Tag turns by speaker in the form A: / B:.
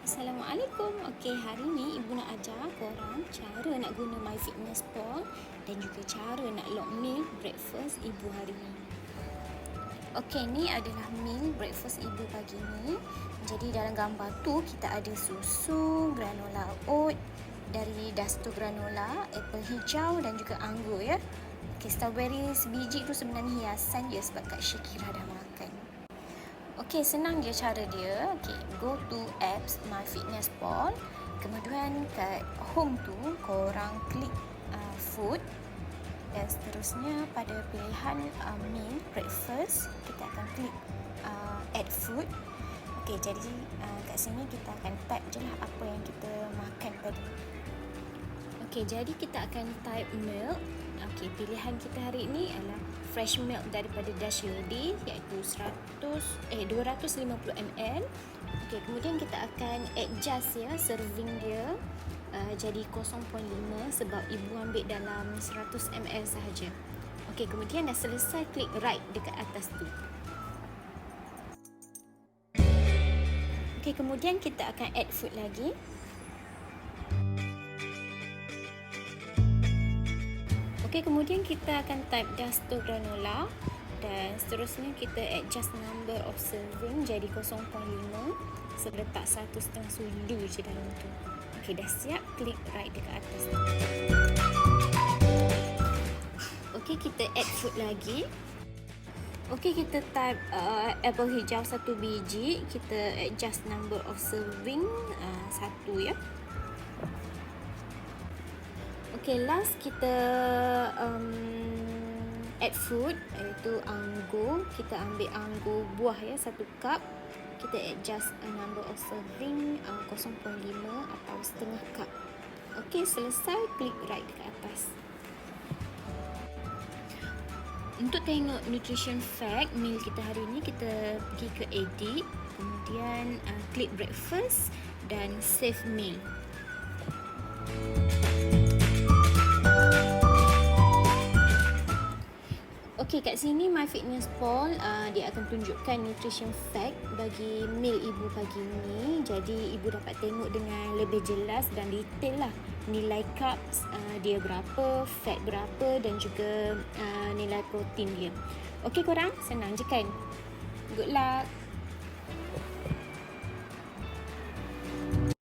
A: Assalamualaikum. Okey, hari ni ibu nak ajar korang cara nak guna Myfitnesspal dan juga cara nak lock meal breakfast ibu hari ni. Okey, ni adalah meal breakfast ibu pagi ni. Jadi dalam gambar tu kita ada susu, granola oat, dari dasto granola, apple hijau dan juga anggur ya. Okey, strawberry sebiji tu sebenarnya hiasan je sebab Kak Syakira dah makan. Okey, senang je cara dia. Okey, go to apps Myfitnesspal. Kemudian kat home tu korang klik food dan seterusnya pada pilihan meal breakfast kita akan klik add food. Okey, jadi kat sini kita akan type je lah apa yang kita makan tadi. Okey, jadi kita akan type milk. Okey, pilihan kita hari ini adalah fresh milk daripada Dash Lady iaitu 250 ml. Okey, kemudian kita akan adjust ya serving dia jadi 0.5 sebab ibu ambil dalam 100 ml sahaja. Okey, kemudian dah selesai, klik right dekat atas tu. Okey, kemudian kita akan add food lagi. Okey, kemudian kita akan type dasto granola dan seterusnya kita adjust number of serving jadi 0.5 sebab letak 1,5 sudu je dalam tu. Okey, dah siap, klik right dekat atas. Okey, kita add food lagi. Okey, kita type apple hijau 1 biji, kita adjust number of serving 1 ya. Okay, last kita add food iaitu anggur. Kita ambil anggur buah ya, 1 cup. Kita adjust number of serving 0.5 atau setengah cup. Okay, selesai, klik right dekat atas. Untuk tengok nutrition fact meal kita hari ni, kita pergi ke edit, kemudian klik breakfast dan save meal. Okey, kat sini Myfitnesspal dia akan tunjukkan nutrition fact bagi meal ibu pagi ni. Jadi ibu dapat tengok dengan lebih jelas dan detail lah nilai carbs dia berapa, fat berapa dan juga nilai protein dia. Okey korang, senang je kan? Good luck.